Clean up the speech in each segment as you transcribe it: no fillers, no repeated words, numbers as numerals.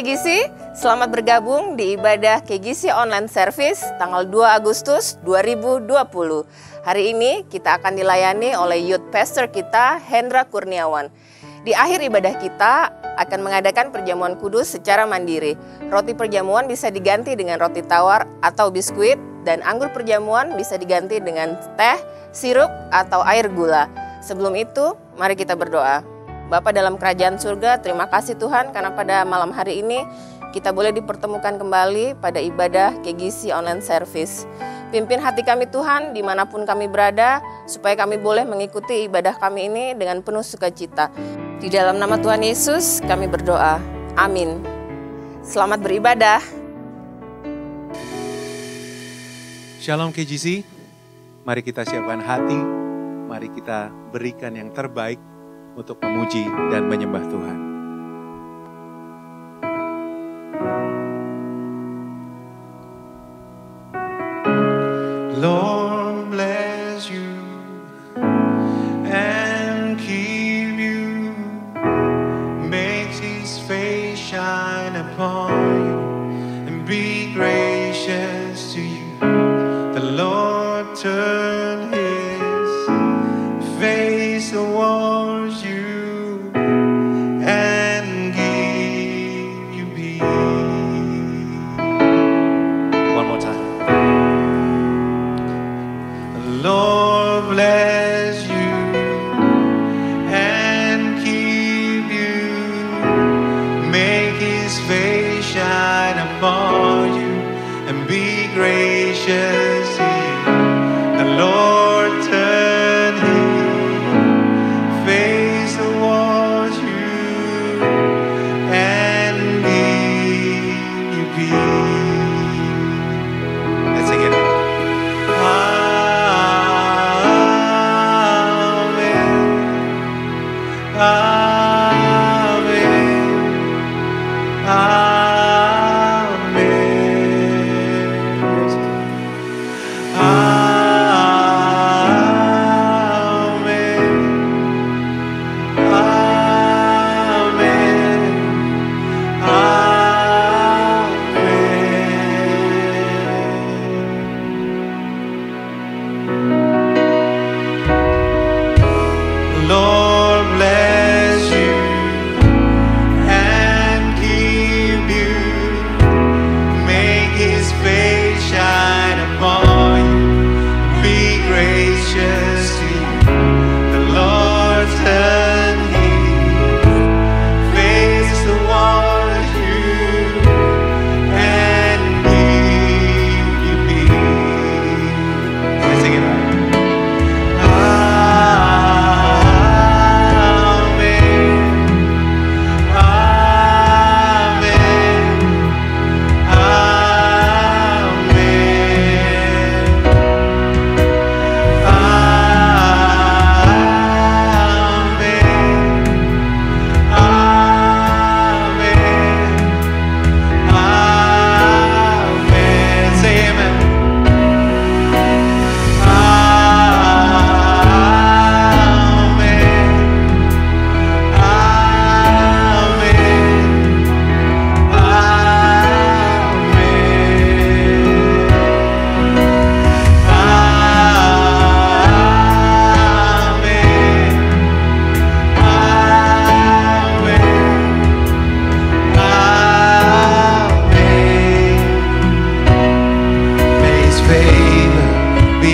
KGC, selamat bergabung di ibadah KGC Online Service tanggal 2 Agustus 2020. Hari ini kita akan dilayani oleh Youth Pastor kita, Hendra Kurniawan. Di akhir ibadah kita akan mengadakan perjamuan kudus secara mandiri. Roti perjamuan bisa diganti dengan roti tawar atau biskuit, dan anggur perjamuan bisa diganti dengan teh, sirup, atau air gula. Sebelum itu, mari kita berdoa. Bapa dalam kerajaan surga, terima kasih Tuhan karena pada malam hari ini kita boleh dipertemukan kembali pada ibadah KGC Online Service. Pimpin hati kami Tuhan dimanapun kami berada, supaya kami boleh mengikuti ibadah kami ini dengan penuh sukacita. Di dalam nama Tuhan Yesus kami berdoa, amin. Selamat beribadah. Shalom KGC, mari kita siapkan hati, mari kita berikan yang terbaik untuk memuji dan menyembah Tuhan. Lord bless you and keep you, makes his face shine upon you and be gracious to you. The Lord turn his face towards you and give you peace. One more time. The Lord bless you and keep you, make his face shine upon you and be gracious to you. The Lord turn his face towards you and give you peace. Let's sing it. Amen. Amen. Lord bless you and keep you, make his face shine upon you, be gracious to you. The Lord turn his face towards you and give you peace. Let's sing it out.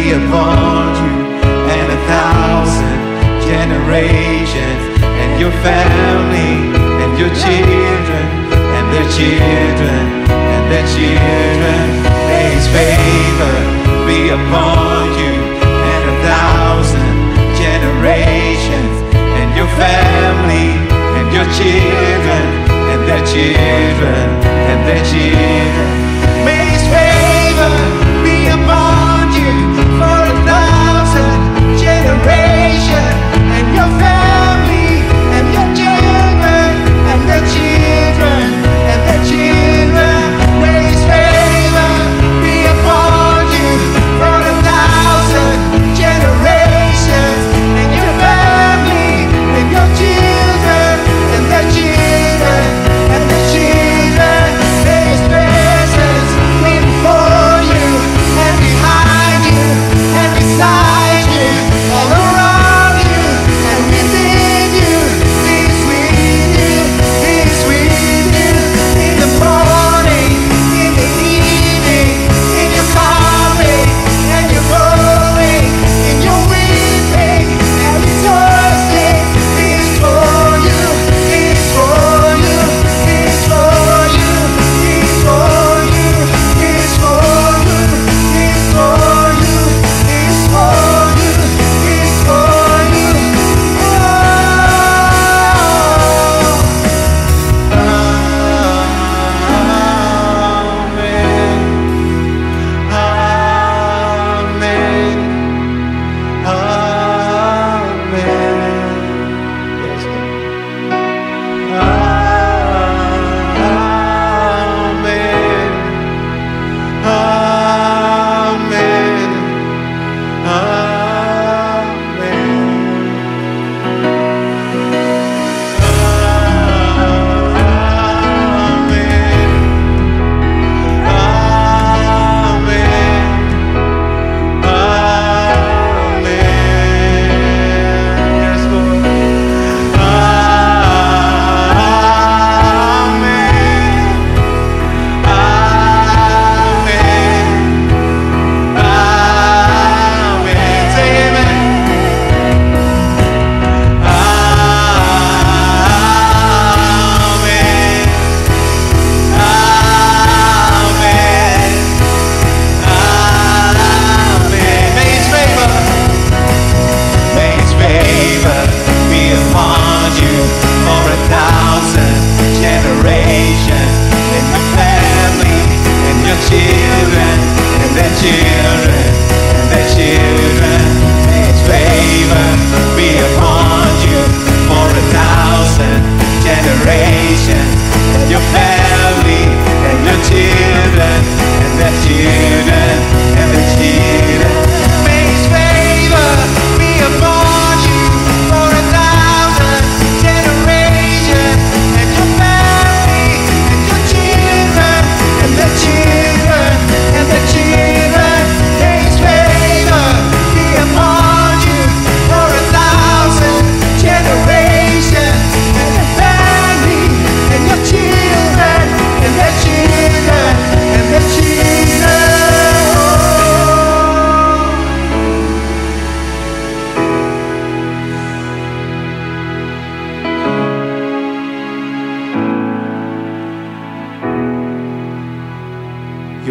Upon you and 1,000 generations, and your family and your children and their children and their children. May his favor be upon you and 1,000 generations, and your family and your children and their children and their children. May his favor be upon you for 1,000 generations, and your family and your children and their children and their children. May his favor be upon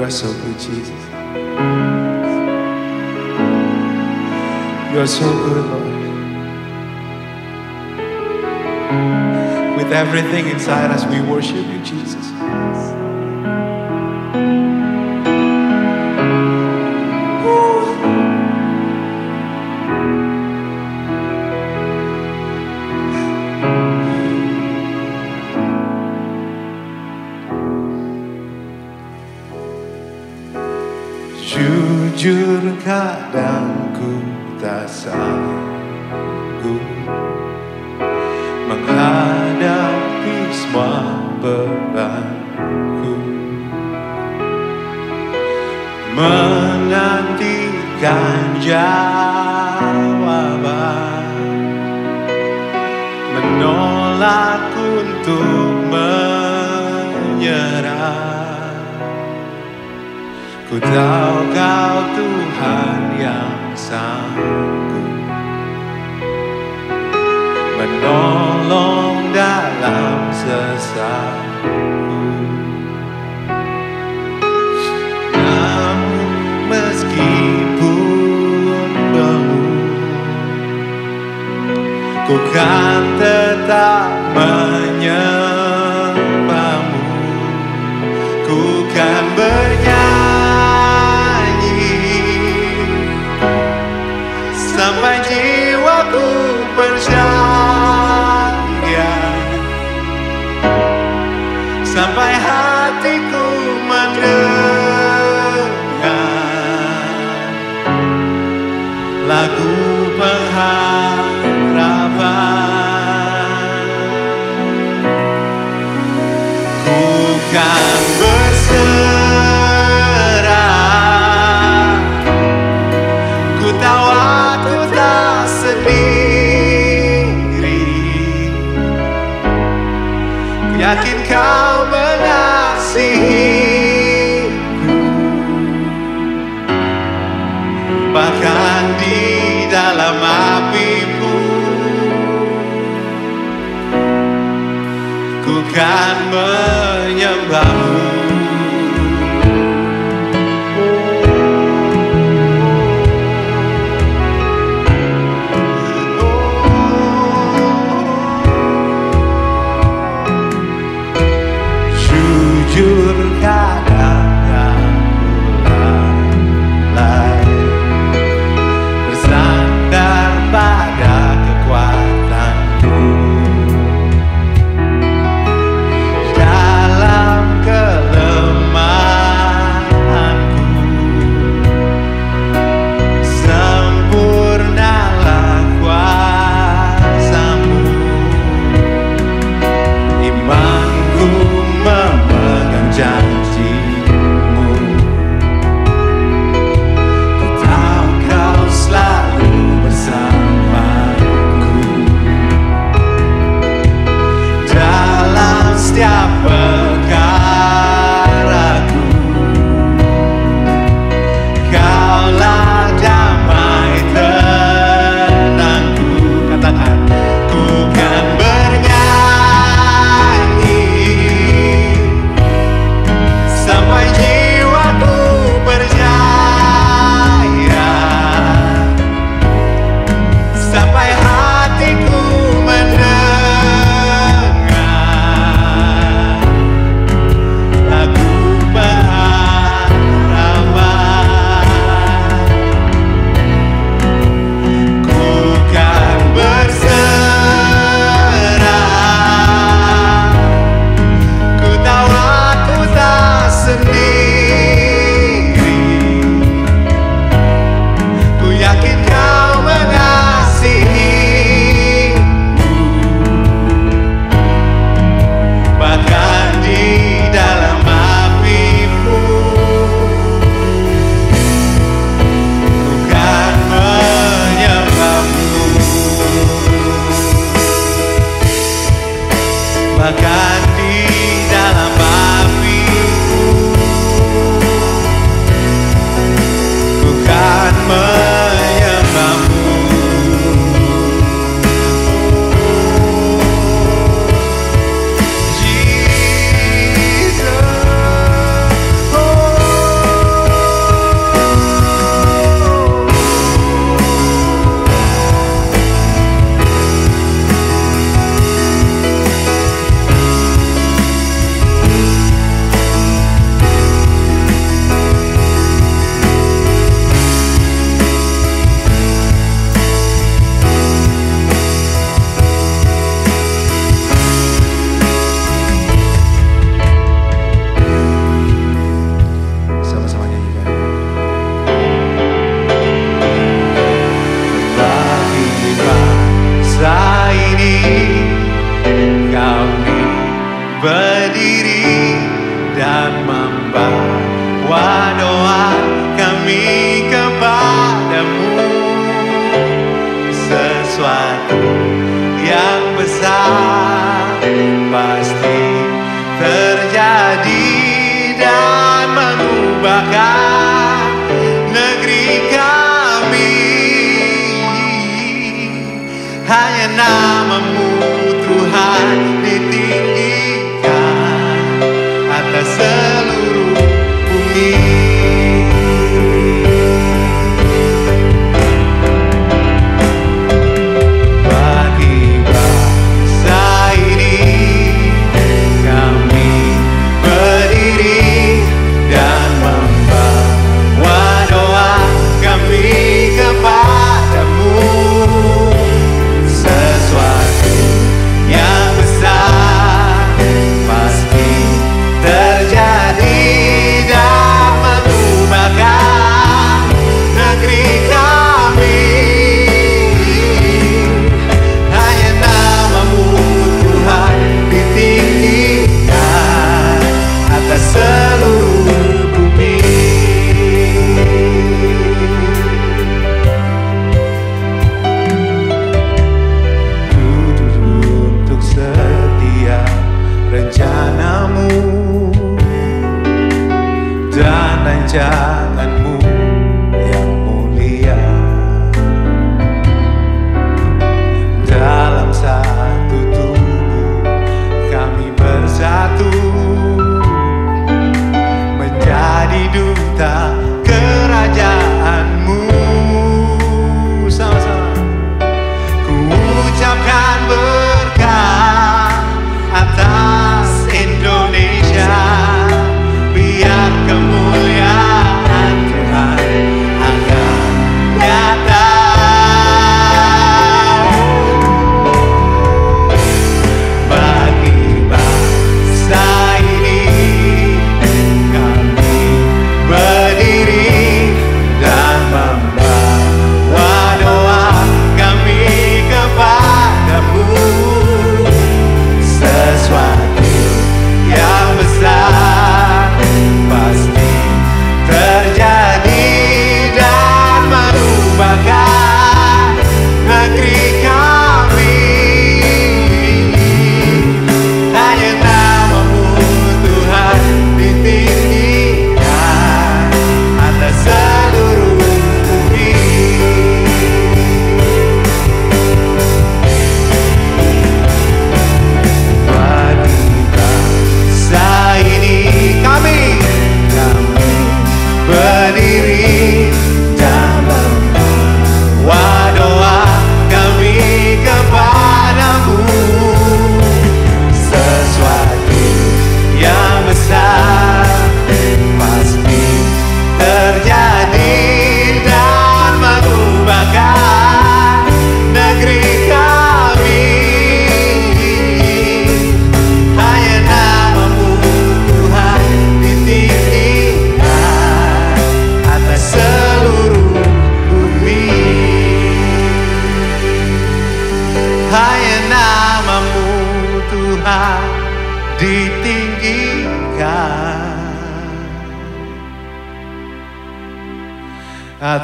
are so good, Jesus. You are so good, Lord. With everything inside us, we worship you, Jesus. Jujur kadang ku tak sanggup menghadapi semua bebanku, menantikan jawaban, menolak untuk menyerah. Ku tahu Kau Tuhan yang sanggup menolong dalam sesatku. Namun meskipun belum, ku kan tetap menyembahmu. Ku kan sampai jiwaku percaya, sampai hatiku mendengar lagu pengharapan. Ku kan berserah, ku tahu aku tak sendiri. Ku yakin Kau mengasihiku, bahkan di dalam api pun ku kan menyembahmu. Jujur kadang aku lalai, bersandar pada kekuatanku.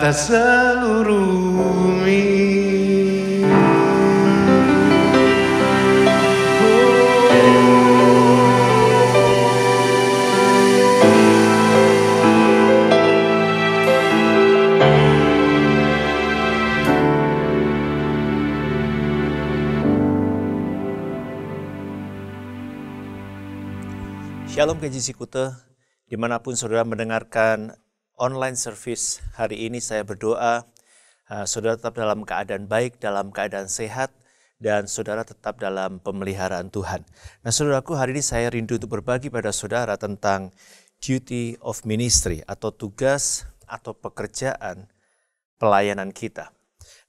atas seluruh bumi. Shalom KJC Kute, dimanapun saudara mendengarkan online service hari ini, saya berdoa saudara tetap dalam keadaan baik, dalam keadaan sehat, dan saudara tetap dalam pemeliharaan Tuhan. Nah saudaraku, hari ini saya rindu untuk berbagi pada saudara tentang duty of ministry atau tugas atau pekerjaan pelayanan kita.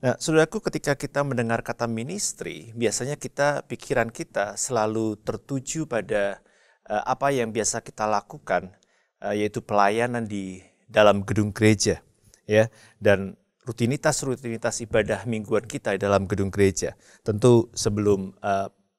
Nah saudaraku, ketika kita mendengar kata ministry, biasanya pikiran kita selalu tertuju pada apa yang biasa kita lakukan, yaitu pelayanan di dalam gedung gereja, ya, dan rutinitas ibadah mingguan kita di dalam gedung gereja. Tentu sebelum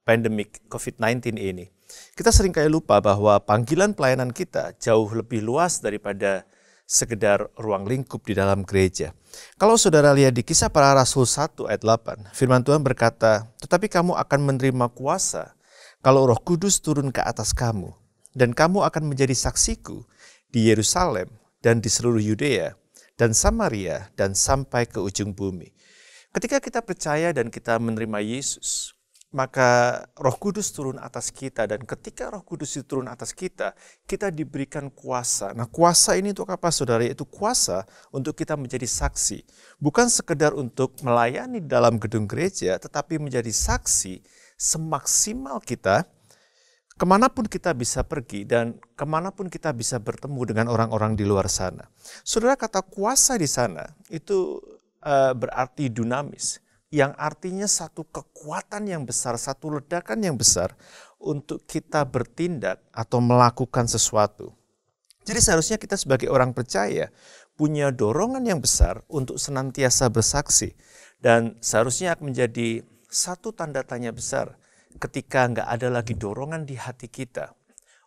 pandemik COVID-19 ini, kita seringkali lupa bahwa panggilan pelayanan kita jauh lebih luas daripada sekedar ruang lingkup di dalam gereja. Kalau saudara lihat di Kisah Para Rasul 1 ayat 8, firman Tuhan berkata, "Tetapi kamu akan menerima kuasa kalau Roh Kudus turun ke atas kamu, dan kamu akan menjadi saksiku di Yerusalem dan di seluruh Yudea dan Samaria dan sampai ke ujung bumi." Ketika kita percaya dan kita menerima Yesus, maka Roh Kudus turun atas kita, dan ketika Roh Kudus itu turun atas kita, kita diberikan kuasa. Nah, kuasa ini untuk apa, saudara? Yaitu kuasa untuk kita menjadi saksi. Bukan sekedar untuk melayani dalam gedung gereja, tetapi menjadi saksi semaksimal kita, kemanapun kita bisa pergi dan kemanapun kita bisa bertemu dengan orang-orang di luar sana. Saudara, kata kuasa di sana itu berarti dunamis, yang artinya satu kekuatan yang besar, satu ledakan yang besar untuk kita bertindak atau melakukan sesuatu. Jadi seharusnya kita sebagai orang percaya punya dorongan yang besar untuk senantiasa bersaksi, dan seharusnya menjadi satu tanda tanya besar ketika nggak ada lagi dorongan di hati kita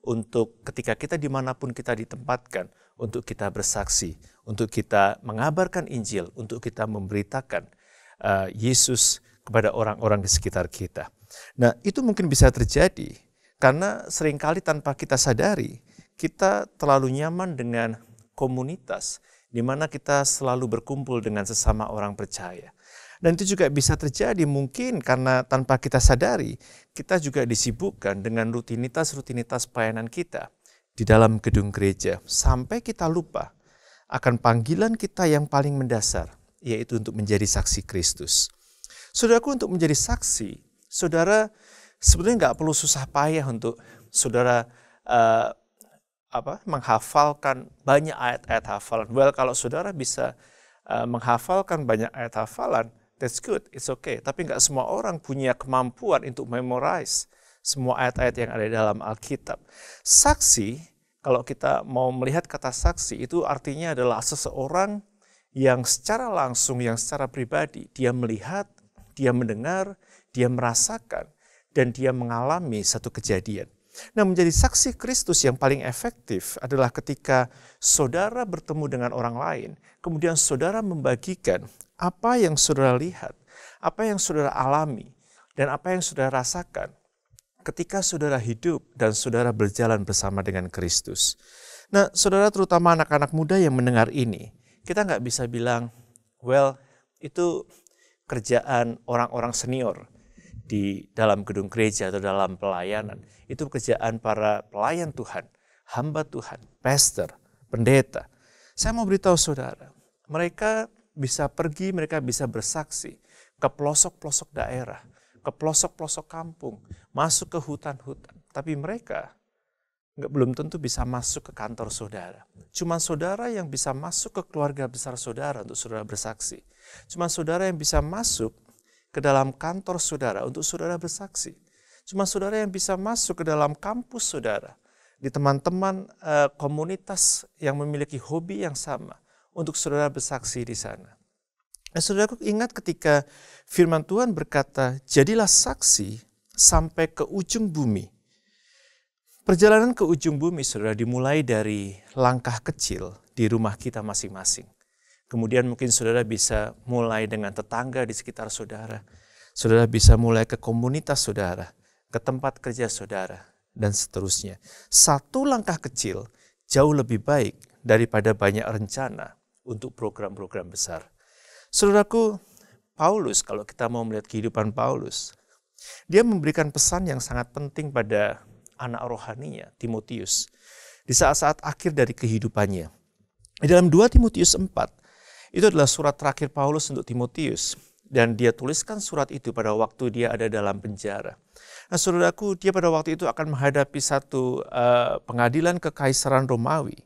untuk ketika kita dimanapun kita ditempatkan untuk kita bersaksi, untuk kita mengabarkan Injil, untuk kita memberitakan Yesus kepada orang-orang di sekitar kita. Nah, itu mungkin bisa terjadi karena seringkali tanpa kita sadari, kita terlalu nyaman dengan komunitas di mana kita selalu berkumpul dengan sesama orang percaya. Dan itu juga bisa terjadi mungkin karena tanpa kita sadari, kita juga disibukkan dengan rutinitas pelayanan kita di dalam gedung gereja. Sampai kita lupa akan panggilan kita yang paling mendasar, yaitu untuk menjadi saksi Kristus. Saudaraku, untuk menjadi saksi, saudara sebenarnya nggak perlu susah payah untuk saudara menghafalkan banyak ayat-ayat hafalan. Well, kalau saudara bisa menghafalkan banyak ayat hafalan, that's good, it's okay. Tapi nggak semua orang punya kemampuan untuk memorize semua ayat-ayat yang ada dalam Alkitab. Saksi, kalau kita mau melihat kata saksi, itu artinya adalah seseorang yang secara langsung, yang secara pribadi, dia melihat, dia mendengar, dia merasakan, dan dia mengalami satu kejadian. Nah, menjadi saksi Kristus yang paling efektif adalah ketika saudara bertemu dengan orang lain, kemudian saudara membagikan apa yang saudara lihat, apa yang saudara alami, dan apa yang saudara rasakan ketika saudara hidup dan saudara berjalan bersama dengan Kristus. Nah, saudara, terutama anak-anak muda yang mendengar ini, kita nggak bisa bilang, well, itu kerjaan orang-orang senior di dalam gedung gereja atau dalam pelayanan. Itu kerjaan para pelayan Tuhan, hamba Tuhan, pastor, pendeta. Saya mau beritahu saudara, mereka bisa pergi, mereka bisa bersaksi ke pelosok-pelosok daerah, ke pelosok-pelosok kampung, masuk ke hutan-hutan. Tapi mereka belum tentu bisa masuk ke kantor saudara. Cuma saudara yang bisa masuk ke keluarga besar saudara untuk saudara bersaksi. Cuma saudara yang bisa masuk ke dalam kantor saudara untuk saudara bersaksi. Cuma saudara yang bisa masuk ke dalam kampus saudara, di teman-teman komunitas yang memiliki hobi yang sama, untuk saudara bersaksi di sana. Nah, saudaraku, ingat ketika firman Tuhan berkata, jadilah saksi sampai ke ujung bumi. Perjalanan ke ujung bumi, saudara, dimulai dari langkah kecil di rumah kita masing-masing. Kemudian mungkin saudara bisa mulai dengan tetangga di sekitar saudara. Saudara bisa mulai ke komunitas saudara, ke tempat kerja saudara, dan seterusnya. Satu langkah kecil jauh lebih baik daripada banyak rencana untuk program-program besar. Saudaraku, Paulus, kalau kita mau melihat kehidupan Paulus, dia memberikan pesan yang sangat penting pada anak rohaninya, Timotius, di saat-saat akhir dari kehidupannya. Di dalam 2 Timotius 4, itu adalah surat terakhir Paulus untuk Timotius, dan dia tuliskan surat itu pada waktu dia ada dalam penjara. Nah, saudaraku, dia pada waktu itu akan menghadapi satu pengadilan kekaisaran Romawi,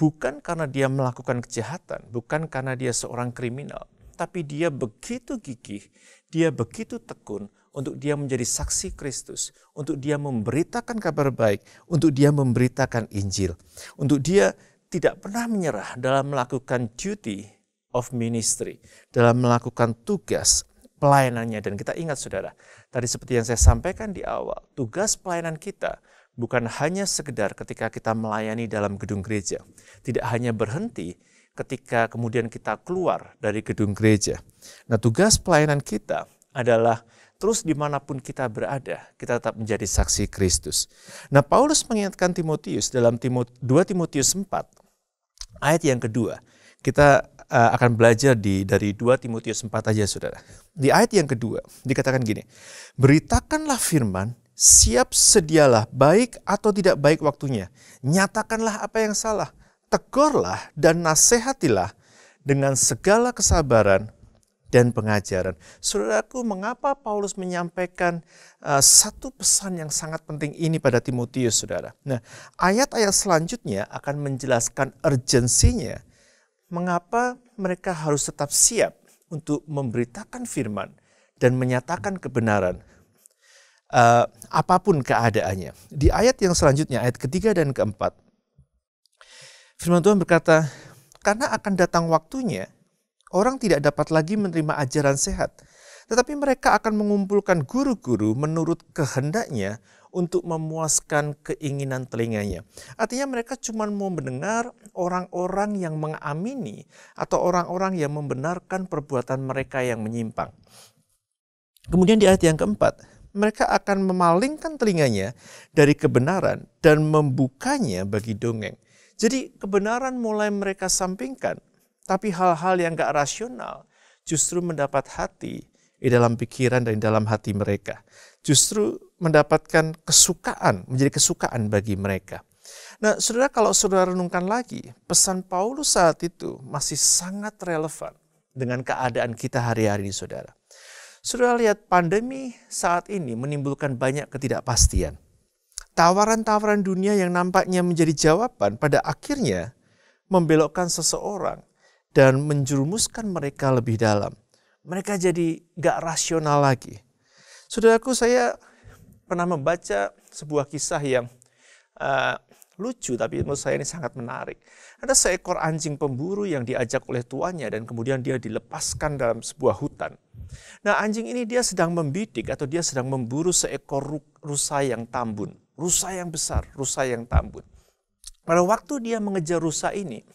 bukan karena dia melakukan kejahatan, bukan karena dia seorang kriminal, tapi dia begitu gigih, dia begitu tekun untuk dia menjadi saksi Kristus, untuk dia memberitakan kabar baik, untuk dia memberitakan Injil, untuk dia tidak pernah menyerah dalam melakukan duty of ministry, dalam melakukan tugas pelayanannya. Dan kita ingat saudara, tadi seperti yang saya sampaikan di awal, tugas pelayanan kita bukan hanya sekedar ketika kita melayani dalam gedung gereja, tidak hanya berhenti ketika kemudian kita keluar dari gedung gereja. Nah, tugas pelayanan kita adalah terus dimanapun kita berada, kita tetap menjadi saksi Kristus. Nah, Paulus mengingatkan Timotius dalam 2 Timotius 4, ayat yang kedua. Kita akan belajar dari 2 Timotius 4 aja saudara. Di ayat yang kedua dikatakan gini, beritakanlah firman, siap sedialah baik atau tidak baik waktunya. Nyatakanlah apa yang salah, tegurlah dan nasihatilah dengan segala kesabaran dan pengajaran. Saudaraku, mengapa Paulus menyampaikan satu pesan yang sangat penting ini pada Timotius, saudara? Nah, ayat-ayat selanjutnya akan menjelaskan urgensinya, mengapa mereka harus tetap siap untuk memberitakan firman dan menyatakan kebenaran apapun keadaannya. Di ayat yang selanjutnya, ayat ketiga dan keempat, firman Tuhan berkata, karena akan datang waktunya, orang tidak dapat lagi menerima ajaran sehat, tetapi mereka akan mengumpulkan guru-guru menurut kehendaknya untuk memuaskan keinginan telinganya. Artinya mereka cuma mau mendengar orang-orang yang mengamini atau orang-orang yang membenarkan perbuatan mereka yang menyimpang. Kemudian di ayat yang keempat, mereka akan memalingkan telinganya dari kebenaran dan membukanya bagi dongeng. Jadi kebenaran mulai mereka sampingkan, tapi hal-hal yang gak rasional justru mendapat hati di dalam pikiran dan di dalam hati mereka. Justru mendapatkan kesukaan, menjadi kesukaan bagi mereka. Nah, saudara, kalau saudara renungkan lagi, pesan Paulus saat itu masih sangat relevan dengan keadaan kita hari-hari ini, saudara. Saudara lihat, pandemi saat ini menimbulkan banyak ketidakpastian. Tawaran-tawaran dunia yang nampaknya menjadi jawaban pada akhirnya membelokkan seseorang dan menjerumuskan mereka lebih dalam. Mereka jadi gak rasional lagi. Saudaraku, saya pernah membaca sebuah kisah yang lucu, tapi menurut saya ini sangat menarik. Ada seekor anjing pemburu yang diajak oleh tuannya dan kemudian dia dilepaskan dalam sebuah hutan. Nah, anjing ini dia sedang membidik atau dia sedang memburu seekor rusa yang tambun. Rusa yang besar, rusa yang tambun. Pada waktu dia mengejar rusa ini,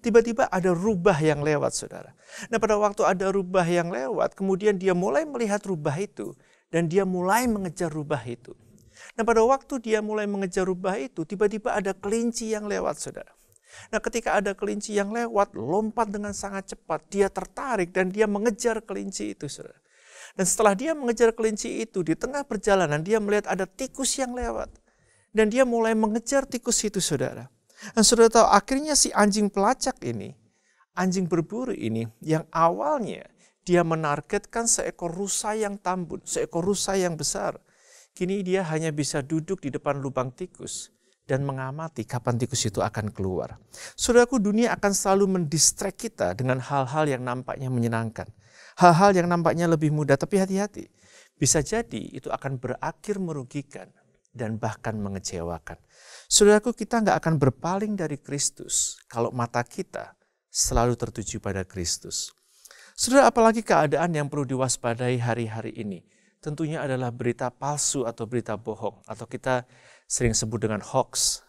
tiba-tiba ada rubah yang lewat, saudara. Nah, pada waktu ada rubah yang lewat, kemudian dia mulai melihat rubah itu, dan dia mulai mengejar rubah itu. Nah, pada waktu dia mulai mengejar rubah itu, tiba-tiba ada kelinci yang lewat, saudara. Nah, ketika ada kelinci yang lewat, lompat dengan sangat cepat, dia tertarik dan dia mengejar kelinci itu, saudara. Dan setelah dia mengejar kelinci itu, di tengah perjalanan dia melihat ada tikus yang lewat. Dan dia mulai mengejar tikus itu, saudara. Dan saudara tahu, akhirnya si anjing pelacak ini, anjing berburu ini, yang awalnya dia menargetkan seekor rusa yang tambun, seekor rusa yang besar. Kini dia hanya bisa duduk di depan lubang tikus dan mengamati kapan tikus itu akan keluar. Saudaraku, dunia akan selalu mendistract kita dengan hal-hal yang nampaknya menyenangkan. Hal-hal yang nampaknya lebih mudah, tapi hati-hati. Bisa jadi itu akan berakhir merugikan dan bahkan mengecewakan. Saudaraku, kita nggak akan berpaling dari Kristus kalau mata kita selalu tertuju pada Kristus. Saudara, apalagi keadaan yang perlu diwaspadai hari-hari ini. Tentunya adalah berita palsu atau berita bohong. Atau kita sering sebut dengan hoax.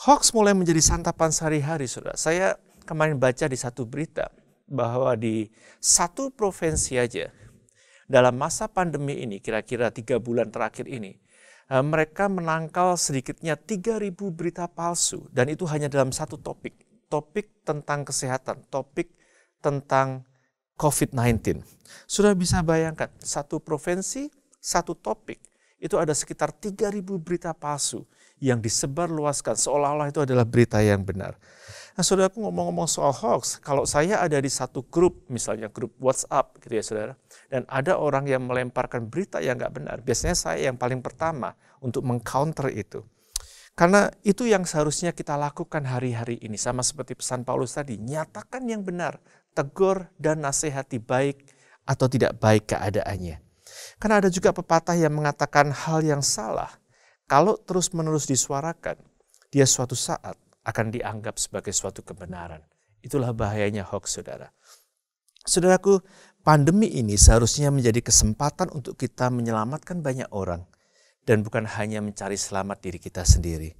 Hoax mulai menjadi santapan sehari-hari, saudara. Saya kemarin baca di satu berita bahwa di satu provinsi aja dalam masa pandemi ini, kira-kira 3 bulan terakhir ini, mereka menangkal sedikitnya 3.000 berita palsu, dan itu hanya dalam satu topik tentang kesehatan, topik tentang COVID-19. Sudah bisa bayangkan, satu provinsi, satu topik, itu ada sekitar 3.000 berita palsu yang disebarluaskan seolah-olah itu adalah berita yang benar. Nah, saudaraku, ngomong-ngomong soal hoax, kalau saya ada di satu grup, misalnya grup WhatsApp gitu ya saudara, dan ada orang yang melemparkan berita yang nggak benar, biasanya saya yang paling pertama untuk meng-counter itu. Karena itu yang seharusnya kita lakukan hari-hari ini, sama seperti pesan Paulus tadi, nyatakan yang benar, tegur dan nasihati baik atau tidak baik keadaannya. Karena ada juga pepatah yang mengatakan hal yang salah, kalau terus-menerus disuarakan, dia suatu saat akan dianggap sebagai suatu kebenaran. Itulah bahayanya hoax, saudara. Saudaraku, pandemi ini seharusnya menjadi kesempatan untuk kita menyelamatkan banyak orang dan bukan hanya mencari selamat diri kita sendiri.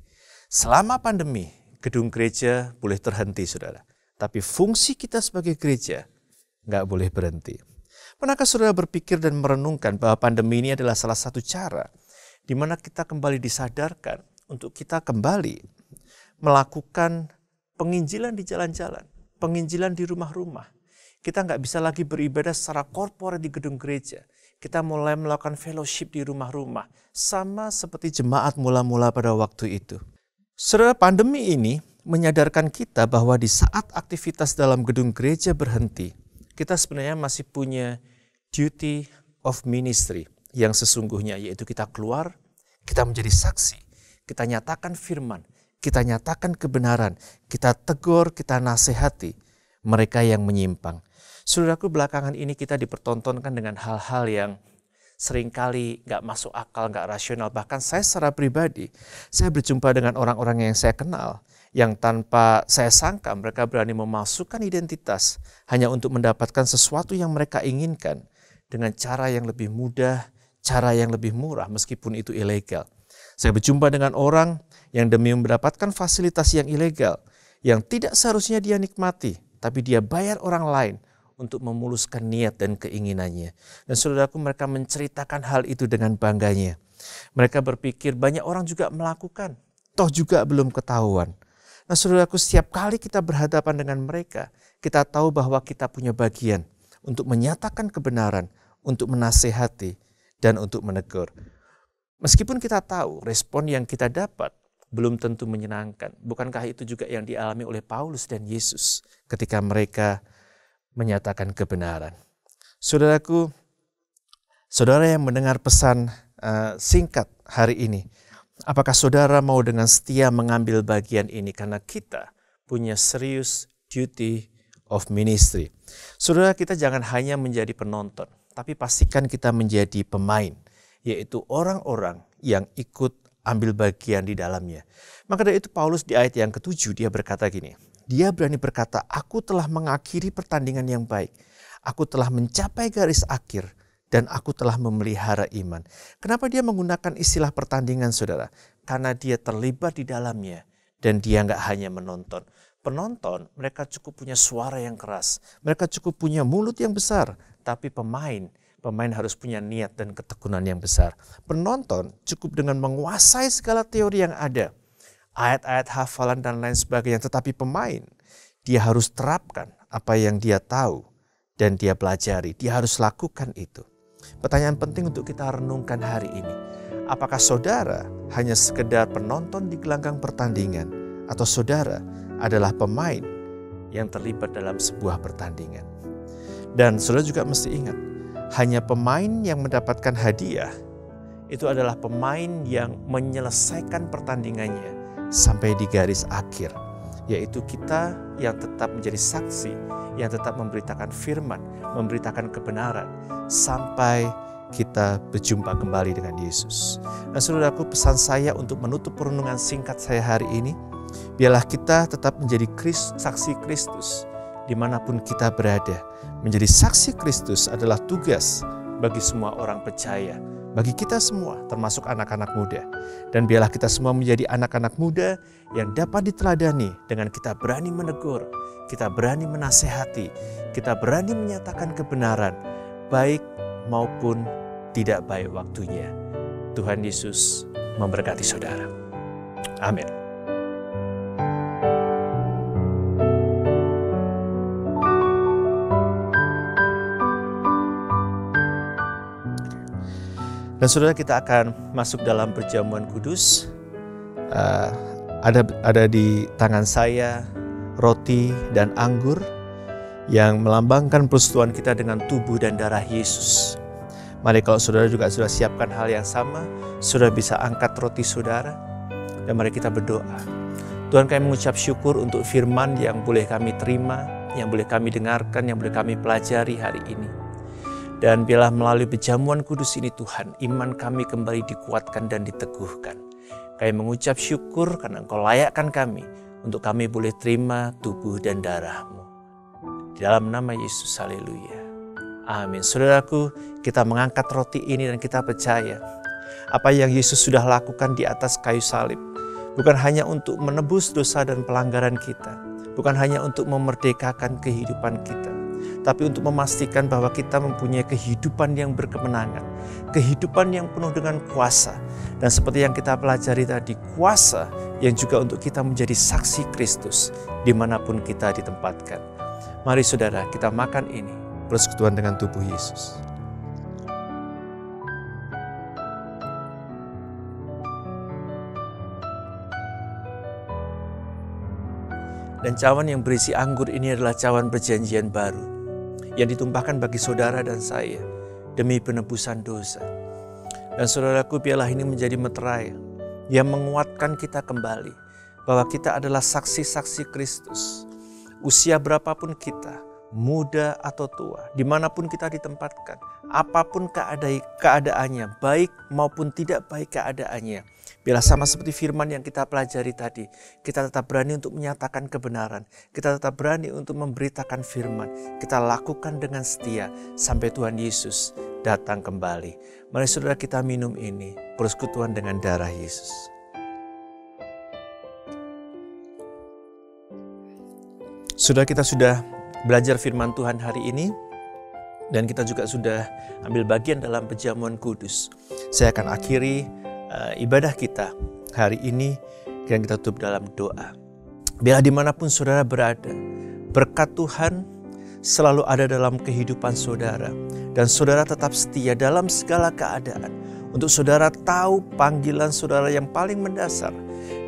Selama pandemi, gedung gereja boleh terhenti, saudara. Tapi fungsi kita sebagai gereja nggak boleh berhenti. Pernahkah saudara berpikir dan merenungkan bahwa pandemi ini adalah salah satu cara di mana kita kembali disadarkan untuk kita kembali melakukan penginjilan di jalan-jalan, penginjilan di rumah-rumah. Kita nggak bisa lagi beribadah secara korporat di gedung gereja. Kita mulai melakukan fellowship di rumah-rumah, sama seperti jemaat mula-mula pada waktu itu. Saudara, pandemi ini menyadarkan kita bahwa di saat aktivitas dalam gedung gereja berhenti, kita sebenarnya masih punya duty of ministry yang sesungguhnya, yaitu kita keluar, kita menjadi saksi, kita nyatakan firman, kita nyatakan kebenaran, kita tegur, kita nasihati mereka yang menyimpang. Saudaraku, belakangan ini kita dipertontonkan dengan hal-hal yang seringkali gak masuk akal, gak rasional. Bahkan saya secara pribadi, saya berjumpa dengan orang-orang yang saya kenal, yang tanpa saya sangka mereka berani memasukkan identitas hanya untuk mendapatkan sesuatu yang mereka inginkan dengan cara yang lebih mudah, cara yang lebih murah meskipun itu ilegal. Saya berjumpa dengan orang yang demi mendapatkan fasilitas yang ilegal, yang tidak seharusnya dia nikmati, tapi dia bayar orang lain untuk memuluskan niat dan keinginannya. Dan saudaraku, mereka menceritakan hal itu dengan bangganya. Mereka berpikir banyak orang juga melakukan, toh juga belum ketahuan. Nah saudaraku, setiap kali kita berhadapan dengan mereka, kita tahu bahwa kita punya bagian untuk menyatakan kebenaran, untuk menasehati, dan untuk menegur. Meskipun kita tahu respon yang kita dapat belum tentu menyenangkan. Bukankah itu juga yang dialami oleh Paulus dan Yesus ketika mereka menyatakan kebenaran? Saudaraku, saudara yang mendengar pesan singkat hari ini, apakah saudara mau dengan setia mengambil bagian ini? Karena kita punya serius duty of ministry. Saudara, kita jangan hanya menjadi penonton, tapi pastikan kita menjadi pemain, yaitu orang-orang yang ikut ambil bagian di dalamnya. Maka dari itu Paulus di ayat yang ke-7 dia berkata gini, dia berani berkata, aku telah mengakhiri pertandingan yang baik, aku telah mencapai garis akhir, dan aku telah memelihara iman. Kenapa dia menggunakan istilah pertandingan, saudara? Karena dia terlibat di dalamnya, dan dia nggak hanya menonton. Penonton, mereka cukup punya suara yang keras, mereka cukup punya mulut yang besar, tapi pemain harus punya niat dan ketekunan yang besar. Penonton cukup dengan menguasai segala teori yang ada, ayat-ayat hafalan dan lain sebagainya. Tetapi pemain, dia harus terapkan apa yang dia tahu dan dia pelajari. Dia harus lakukan itu. Pertanyaan penting untuk kita renungkan hari ini. Apakah saudara hanya sekedar penonton di gelanggang pertandingan, atau saudara adalah pemain yang terlibat dalam sebuah pertandingan? Dan saudara juga mesti ingat, hanya pemain yang mendapatkan hadiah itu adalah pemain yang menyelesaikan pertandingannya sampai di garis akhir, yaitu kita yang tetap menjadi saksi, yang tetap memberitakan firman, memberitakan kebenaran sampai kita berjumpa kembali dengan Yesus. Nah saudaraku, pesan saya untuk menutup perenungan singkat saya hari ini, biarlah kita tetap menjadi saksi Kristus dimanapun kita berada. Menjadi saksi Kristus adalah tugas bagi semua orang percaya, bagi kita semua, termasuk anak-anak muda. Dan biarlah kita semua menjadi anak-anak muda yang dapat diteladani dengan kita berani menegur, kita berani menasehati, kita berani menyatakan kebenaran, baik maupun tidak baik waktunya. Tuhan Yesus memberkati saudara. Amin. Dan saudara, kita akan masuk dalam perjamuan kudus. Ada di tangan saya roti dan anggur yang melambangkan persekutuan kita dengan tubuh dan darah Yesus. Mari kalau saudara juga sudah siapkan hal yang sama, saudara bisa angkat roti saudara dan mari kita berdoa. Tuhan, kami mengucap syukur untuk firman yang boleh kami terima, yang boleh kami dengarkan, yang boleh kami pelajari hari ini. Dan biarlah melalui perjamuan kudus ini Tuhan, iman kami kembali dikuatkan dan diteguhkan. Kami mengucap syukur karena Engkau layakkan kami untuk kami boleh terima tubuh dan darah-Mu. Di dalam nama Yesus, haleluya. Amin. Saudaraku, kita mengangkat roti ini dan kita percaya apa yang Yesus sudah lakukan di atas kayu salib. Bukan hanya untuk menebus dosa dan pelanggaran kita. Bukan hanya untuk memerdekakan kehidupan kita. Tapi untuk memastikan bahwa kita mempunyai kehidupan yang berkemenangan. Kehidupan yang penuh dengan kuasa. Dan seperti yang kita pelajari tadi, kuasa yang juga untuk kita menjadi saksi Kristus dimanapun kita ditempatkan. Mari saudara, kita makan ini, persekutuan dengan tubuh Yesus. Dan cawan yang berisi anggur ini adalah cawan perjanjian baru yang ditumpahkan bagi saudara dan saya demi penebusan dosa. Dan saudaraku, biarlah ini menjadi meterai yang menguatkan kita kembali bahwa kita adalah saksi-saksi Kristus. Usia berapapun kita, muda atau tua, dimanapun kita ditempatkan, apapun keadaannya, baik maupun tidak baik keadaannya, biarlah sama seperti firman yang kita pelajari tadi, kita tetap berani untuk menyatakan kebenaran, kita tetap berani untuk memberitakan firman, kita lakukan dengan setia sampai Tuhan Yesus datang kembali. Mari saudara, kita minum ini, persekutuan dengan darah Yesus. Saudara, kita sudah belajar firman Tuhan hari ini dan kita juga sudah ambil bagian dalam perjamuan kudus. Saya akan akhiri ibadah kita hari ini dan kita tutup dalam doa. Biarlah dimanapun saudara berada, berkat Tuhan selalu ada dalam kehidupan saudara dan saudara tetap setia dalam segala keadaan untuk saudara tahu panggilan saudara yang paling mendasar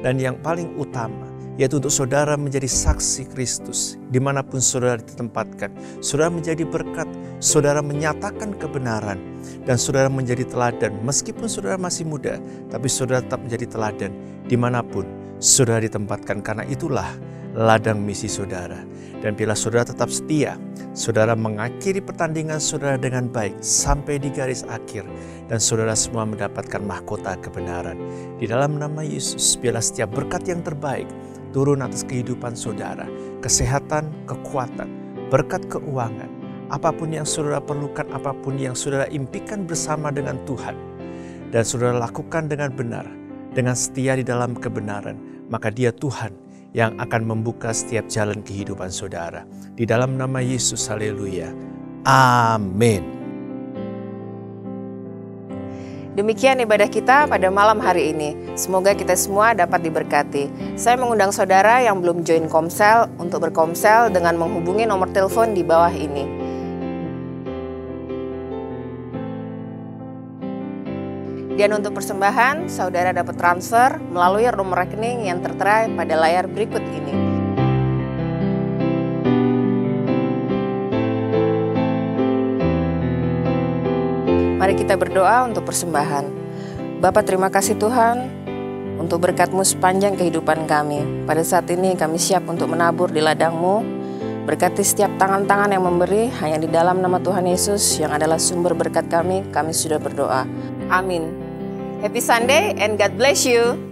dan yang paling utama, yaitu untuk saudara menjadi saksi Kristus dimanapun saudara ditempatkan. Saudara menjadi berkat, saudara menyatakan kebenaran, dan saudara menjadi teladan. Meskipun saudara masih muda, tapi saudara tetap menjadi teladan dimanapun saudara ditempatkan. Karena itulah ladang misi saudara. Dan bila saudara tetap setia, saudara mengakhiri pertandingan saudara dengan baik sampai di garis akhir. Dan saudara semua mendapatkan mahkota kebenaran. Di dalam nama Yesus, biarlah setiap berkat yang terbaik turun atas kehidupan saudara, kesehatan, kekuatan, berkat keuangan, apapun yang saudara perlukan, apapun yang saudara impikan bersama dengan Tuhan, dan saudara lakukan dengan benar, dengan setia di dalam kebenaran, maka Dia Tuhan yang akan membuka setiap jalan kehidupan saudara. Di dalam nama Yesus, haleluya. Amin. Demikian ibadah kita pada malam hari ini. Semoga kita semua dapat diberkati. Saya mengundang saudara yang belum join Komsel untuk berkomsel dengan menghubungi nomor telepon di bawah ini. Dan untuk persembahan, saudara dapat transfer melalui nomor rekening yang tertera pada layar berikut ini. Mari kita berdoa untuk persembahan. Bapa, terima kasih Tuhan untuk berkat-Mu sepanjang kehidupan kami. Pada saat ini kami siap untuk menabur di ladang-Mu. Berkati setiap tangan-tangan yang memberi, hanya di dalam nama Tuhan Yesus yang adalah sumber berkat kami sudah berdoa. Amin. Happy Sunday and God bless you.